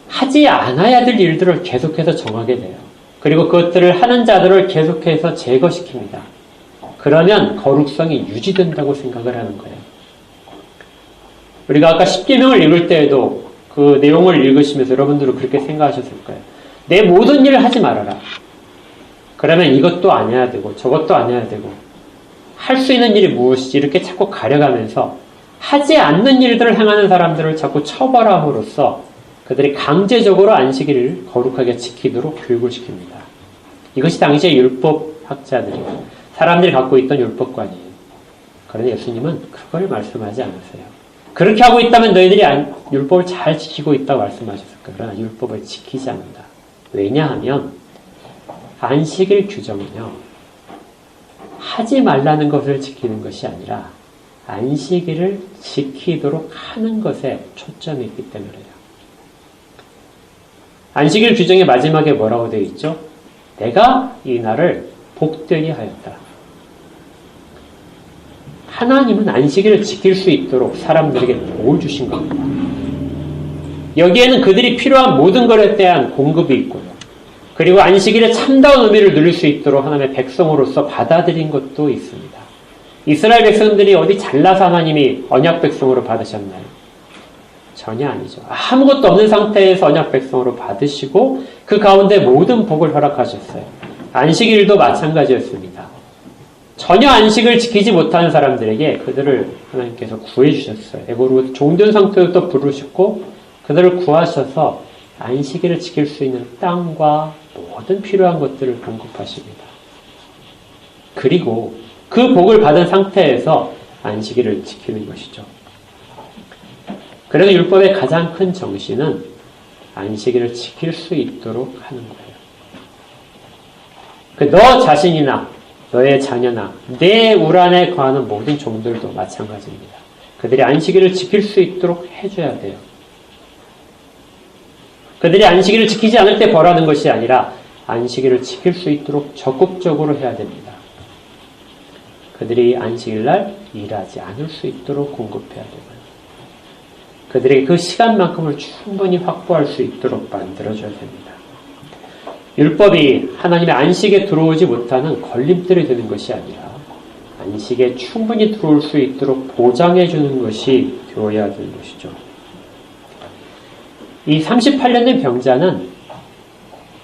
하지 않아야 될 일들을 계속해서 정하게 돼요. 그리고 그것들을 하는 자들을 계속해서 제거시킵니다. 그러면 거룩성이 유지된다고 생각을 하는 거예요. 우리가 아까 십계명을 읽을 때에도 그 내용을 읽으시면서 여러분들은 그렇게 생각하셨을 거예요. 내 모든 일을 하지 말아라. 그러면 이것도 안 해야 되고 저것도 안 해야 되고 할 수 있는 일이 무엇이지 이렇게 자꾸 가려가면서 하지 않는 일들을 행하는 사람들을 자꾸 처벌함으로써 그들이 강제적으로 안식일을 거룩하게 지키도록 교육을 시킵니다. 이것이 당시의 율법학자들이 사람들이 갖고 있던 율법관이에요. 그런데 예수님은 그걸 말씀하지 않으세요. 그렇게 하고 있다면 너희들이 율법을 잘 지키고 있다고 말씀하셨을 거예요. 그러나 율법을 지키지 않는다. 왜냐하면 안식일 규정은요, 하지 말라는 것을 지키는 것이 아니라 안식일을 지키도록 하는 것에 초점이 있기 때문이에요. 안식일 규정의 마지막에 뭐라고 되어 있죠? 내가 이 날을 복되게 하였다. 하나님은 안식일을 지킬 수 있도록 사람들에게 복을 주신 겁니다. 여기에는 그들이 필요한 모든 것에 대한 공급이 있고요. 그리고 안식일의 참다운 의미를 누릴 수 있도록 하나님의 백성으로서 받아들인 것도 있습니다. 이스라엘 백성들이 어디 잘나서 하나님이 언약 백성으로 받으셨나요? 전혀 아니죠. 아무것도 없는 상태에서 언약 백성으로 받으시고 그 가운데 모든 복을 허락하셨어요. 안식일도 마찬가지였습니다. 전혀 안식을 지키지 못하는 사람들에게 그들을 하나님께서 구해주셨어요. 애고로 종된 상태로 또 부르셨고 그들을 구하셔서 안식일을 지킬 수 있는 땅과 모든 필요한 것들을 공급하십니다. 그리고 그 복을 받은 상태에서 안식일을 지키는 것이죠. 그래서 율법의 가장 큰 정신은 안식일을 지킬 수 있도록 하는 거예요. 너 자신이나 너의 자녀나 내 우란에 거하는 모든 종들도 마찬가지입니다. 그들이 안식일을 지킬 수 있도록 해줘야 돼요. 그들이 안식일을 지키지 않을 때 벌하는 것이 아니라 안식일을 지킬 수 있도록 적극적으로 해야 됩니다. 그들이 안식일날 일하지 않을 수 있도록 공급해야 되고요. 그들에게 그 시간만큼을 충분히 확보할 수 있도록 만들어줘야 됩니다. 율법이 하나님의 안식에 들어오지 못하는 걸림돌이 되는 것이 아니라 안식에 충분히 들어올 수 있도록 보장해 주는 것이 되어야 되는 것이죠. 이 38년 된 병자는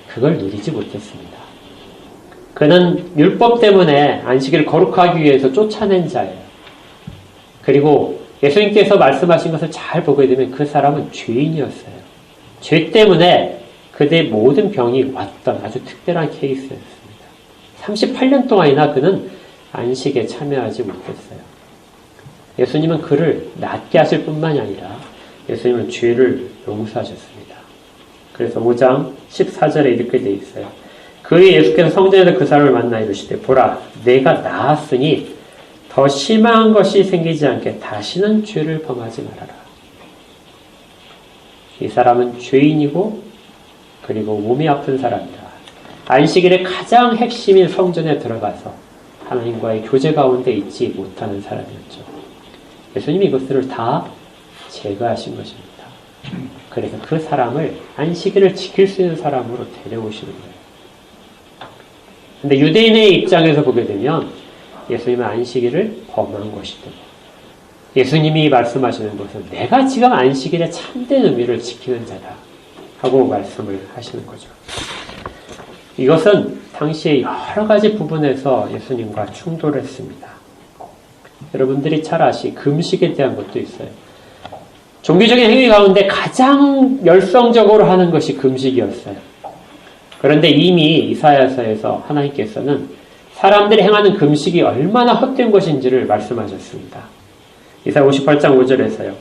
그걸 누리지 못했습니다. 그는 율법 때문에 안식일을 거룩하기 위해서 쫓아낸 자예요. 그리고 예수님께서 말씀하신 것을 잘 보게 되면 그 사람은 죄인이었어요. 죄 때문에 그들의 모든 병이 왔던 아주 특별한 케이스였습니다. 38년 동안이나 그는 안식에 참여하지 못했어요. 예수님은 그를 낫게 하실 뿐만이 아니라 예수님은 죄를 용서하셨습니다. 그래서 5장 14절에 이렇게 되어 있어요. 그의 예수께서 성전에서 그 사람을 만나 이르시되 보라 내가 나았으니 더 심한 것이 생기지 않게 다시는 죄를 범하지 말아라. 이 사람은 죄인이고 그리고 몸이 아픈 사람이라. 안식일의 가장 핵심인 성전에 들어가서 하나님과의 교제 가운데 있지 못하는 사람이었죠. 예수님이 이것들을 다 제거하신 것입니다. 그래서 그 사람을 안식일을 지킬 수 있는 사람으로 데려오시는 거예요. 근데 유대인의 입장에서 보게 되면 예수님은 안식일을 범한 것이다. 예수님이 말씀하시는 것은 내가 지금 안식일의 참된 의미를 지키는 자다 하고 말씀을 하시는 거죠. 이것은 당시에 여러 가지 부분에서 예수님과 충돌했습니다. 여러분들이 잘 금식에 대한 것도 있어요. 종교적인 행위 가운데 가장 열성적으로 하는 것이 금식이었어요. 그런데 이미 이사야서에서 하나님께서는 사람들이 행하는 금식이 얼마나 헛된 것인지를 말씀하셨습니다. 이사야 58장 5절에서요.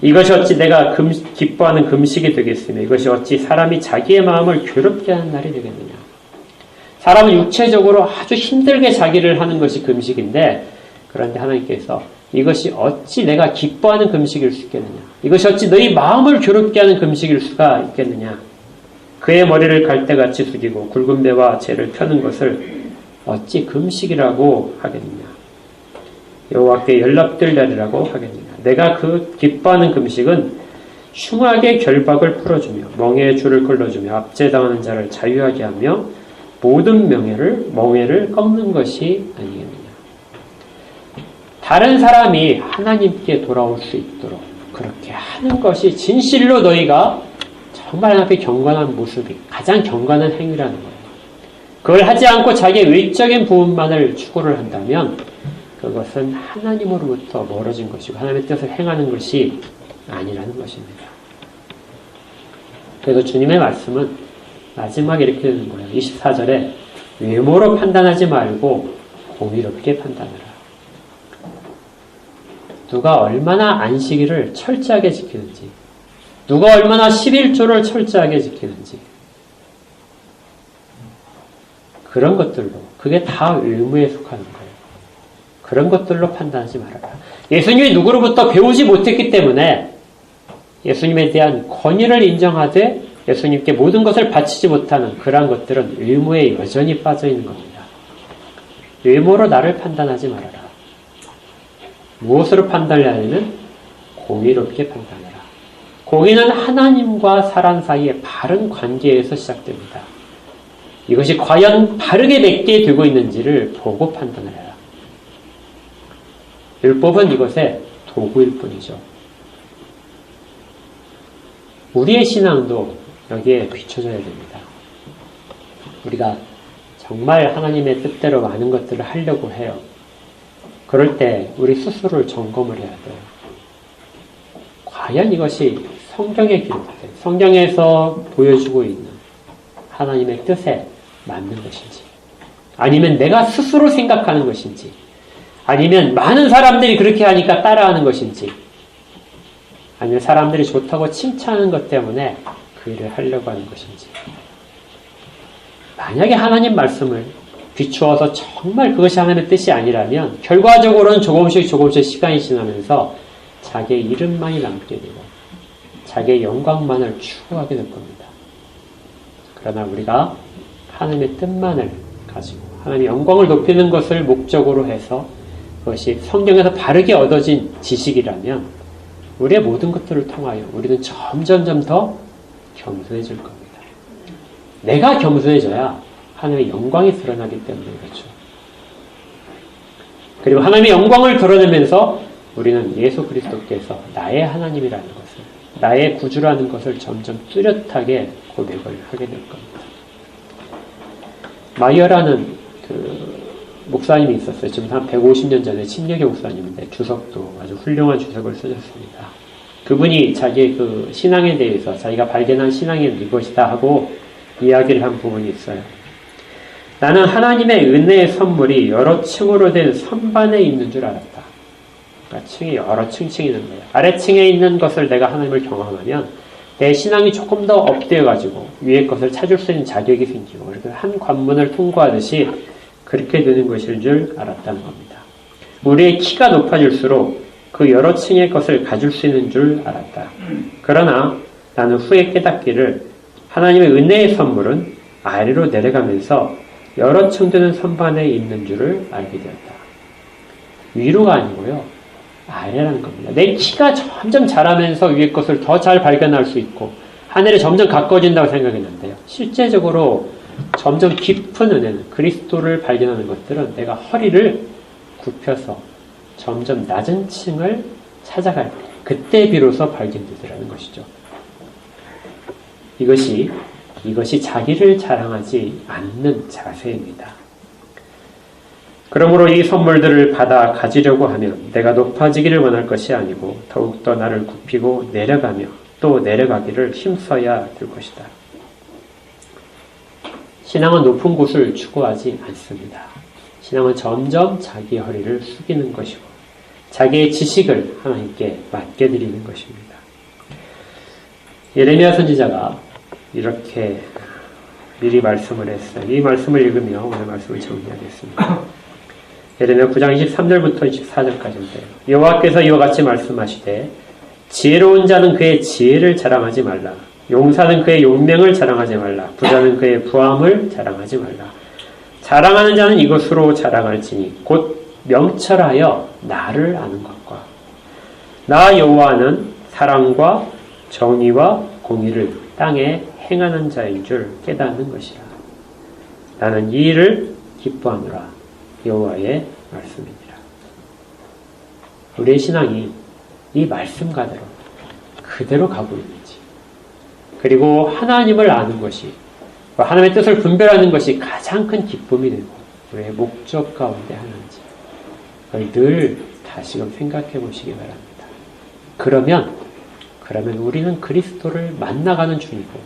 이것이 어찌 내가 기뻐하는 금식이 되겠으며 이것이 어찌 사람이 자기의 마음을 괴롭게 하는 날이 되겠느냐. 사람은 육체적으로 아주 힘들게 자기를 하는 것이 금식인데 그런데 하나님께서 이것이 어찌 내가 기뻐하는 금식일 수 있겠느냐. 이것이 어찌 너희 마음을 괴롭게 하는 금식일 수가 있겠느냐. 그의 머리를 갈대같이 숙이고 굵은 배와 재를 펴는 것을 어찌 금식이라고 하겠느냐. 여호와께 연락될 날이라고 하겠느냐. 내가 그 기뻐하는 금식은 흉악의 결박을 풀어주며 멍에의 줄을 걸러주며 압제당하는 자를 자유하게 하며 모든 멍에를 꺾는 것이 아니겠느냐. 다른 사람이 하나님께 돌아올 수 있도록 그렇게 하는 것이 진실로 너희가 정말 하나님 앞에 경건한 모습이 가장 경건한 행위라는 거예요. 그걸 하지 않고 자기의 외적인 부분만을 추구를 한다면 그것은 하나님으로부터 멀어진 것이고 하나님의 뜻을 행하는 것이 아니라는 것입니다. 그래서 주님의 말씀은 마지막에 이렇게 되는 거예요. 24절에 외모로 판단하지 말고 공의롭게 판단하라. 누가 얼마나 안식일을 철저하게 지키는지, 누가 얼마나 11조를 철저하게 지키는지, 그런 것들로, 그게 다 의무에 속하는 거예요. 그런 것들로 판단하지 말아라. 예수님이 누구로부터 배우지 못했기 때문에 예수님에 대한 권위를 인정하되 예수님께 모든 것을 바치지 못하는 그러한 것들은 의무에 여전히 빠져 있는 겁니다. 외모로 나를 판단하지 말아라. 무엇으로 판단하냐면 공의롭게 판단해라. 공의는 하나님과 사람 사이의 바른 관계에서 시작됩니다. 이것이 과연 바르게 맺게 되고 있는지를 보고 판단해라. 율법은 이것의 도구일 뿐이죠. 우리의 신앙도 여기에 비춰져야 됩니다. 우리가 정말 하나님의 뜻대로 많은 것들을 하려고 해요. 그럴 때 우리 스스로를 점검을 해야 돼요. 과연 이것이 성경에 기록된, 성경에서 보여주고 있는 하나님의 뜻에 맞는 것인지, 아니면 내가 스스로 생각하는 것인지, 아니면 많은 사람들이 그렇게 하니까 따라하는 것인지, 아니면 사람들이 좋다고 칭찬하는 것 때문에 그 일을 하려고 하는 것인지. 만약에 하나님 말씀을 비추어서 정말 그것이 하나님의 뜻이 아니라면 결과적으로는 조금씩 시간이 지나면서 자기의 이름만이 남게 되고 자기의 영광만을 추구하게 될 겁니다. 그러나 우리가 하나님의 뜻만을 가지고 하나님의 영광을 높이는 것을 목적으로 해서 그것이 성경에서 바르게 얻어진 지식이라면 우리의 모든 것들을 통하여 우리는 점점 더 겸손해질 겁니다. 내가 겸손해져야 하나님의 영광이 드러나기 때문에 그렇죠. 그리고 하나님의 영광을 드러내면서 우리는 예수 그리스도께서 나의 하나님이라는 것을, 나의 구주라는 것을 점점 뚜렷하게 고백을 하게 될 겁니다. 마이어라는 그 목사님이 있었어요. 지금 한 150년 전에 침례교 목사님인데 주석도 아주 훌륭한 주석을 쓰셨습니다. 그분이 자기의 그 신앙에 대해서 자기가 발견한 신앙이 이것이다 하고 이야기를 한 부분이 있어요. 나는 하나님의 은혜의 선물이 여러 층으로 된 선반에 있는 줄 알았다. 그러니까 층이 여러 층이 있는 거예요. 아래층에 있는 것을 내가 하나님을 경험하면 내 신앙이 조금 더 업되어가지고 위의 것을 찾을 수 있는 자격이 생기고 이렇게 한 관문을 통과하듯이 그렇게 되는 것일 줄 알았다는 겁니다. 우리의 키가 높아질수록 그 여러 층의 것을 가질 수 있는 줄 알았다. 그러나 나는 후에 깨닫기를 하나님의 은혜의 선물은 아래로 내려가면서 여러 층 되는 선반에 있는 줄을 알게 되었다. 위로가 아니고요. 아래라는 겁니다. 내 키가 점점 자라면서 위의 것을 더 잘 발견할 수 있고 하늘에 점점 가까워진다고 생각했는데요. 실제적으로 점점 깊은 은혜는 그리스도를 발견하는 것들은 내가 허리를 굽혀서 점점 낮은 층을 찾아갈 때 그때 비로소 발견되더라는 것이죠. 이것이 자기를 자랑하지 않는 자세입니다. 그러므로 이 선물들을 받아 가지려고 하면 내가 높아지기를 원할 것이 아니고 더욱더 나를 굽히고 내려가며 또 내려가기를 힘써야 될 것이다. 신앙은 높은 곳을 추구하지 않습니다. 신앙은 점점 자기 허리를 숙이는 것이고 자기의 지식을 하나님께 맡겨드리는 것입니다. 예레미야 선지자가 이렇게 미리 말씀을 했어요. 이 말씀을 읽으며 오늘 말씀을 정리하겠습니다. 예레미야 9장 23절부터 24절까지인데요. 여호와께서 이와 같이 말씀하시되 지혜로운 자는 그의 지혜를 자랑하지 말라. 용사는 그의 용맹을 자랑하지 말라. 부자는 그의 부함을 자랑하지 말라. 자랑하는 자는 이것으로 자랑할지니 곧 명철하여 나를 아는 것과 나 여호와는 사랑과 정의와 공의를 땅에 행하는 자인 줄 깨닫는 것이라. 나는 이 일을 기뻐하노라. 여호와의 말씀이니라. 우리의 신앙이 이 말씀가대로 그대로 가고 있는지, 그리고 하나님을 아는 것이, 하나님의 뜻을 분별하는 것이 가장 큰 기쁨이 되고 우리의 목적 가운데 하나인지 그걸 늘 다시금 생각해 보시기 바랍니다. 그러면 우리는 그리스도를 만나가는 중이고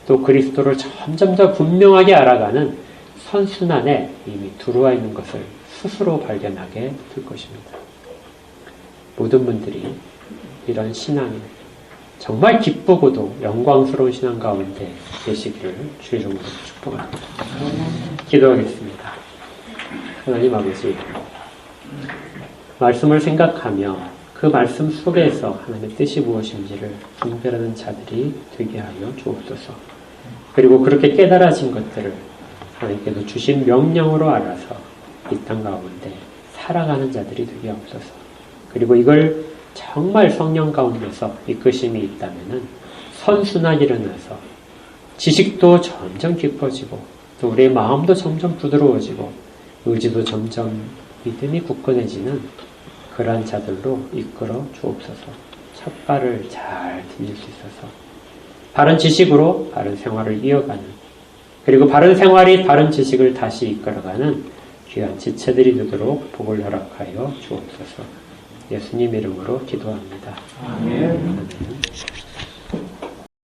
또 그리스도를 점점 더 분명하게 알아가는 선순환에 이미 들어와 있는 것을 스스로 발견하게 될 것입니다. 모든 분들이 이런 신앙, 정말 기쁘고도 영광스러운 신앙 가운데 계시기를 주의 이름으로 축복합니다. 기도하겠습니다. 하나님 아버지, 말씀을 생각하며 그 말씀 속에서 하나님의 뜻이 무엇인지를 분별하는 자들이 되게 하여 주옵소서. 그리고 그렇게 깨달아진 것들을 하나님께서 주신 명령으로 알아서 이 땅 가운데 살아가는 자들이 되게 없어서, 그리고 이걸 정말 성령 가운데서 이끄심이 있다면은 선순환이 일어나서 지식도 점점 깊어지고 또 우리의 마음도 점점 부드러워지고 의지도 점점 믿음이 굳건해지는 그러한 자들로 이끌어 주옵소서. 첫 발을 잘 디딜 수 있어서 바른 지식으로 바른 생활을 이어가는, 그리고 바른 생활이 바른 지식을 다시 이끌어가는 귀한 지체들이 되도록 복을 허락하여 주옵소서. 예수님 이름으로 기도합니다. 아멘.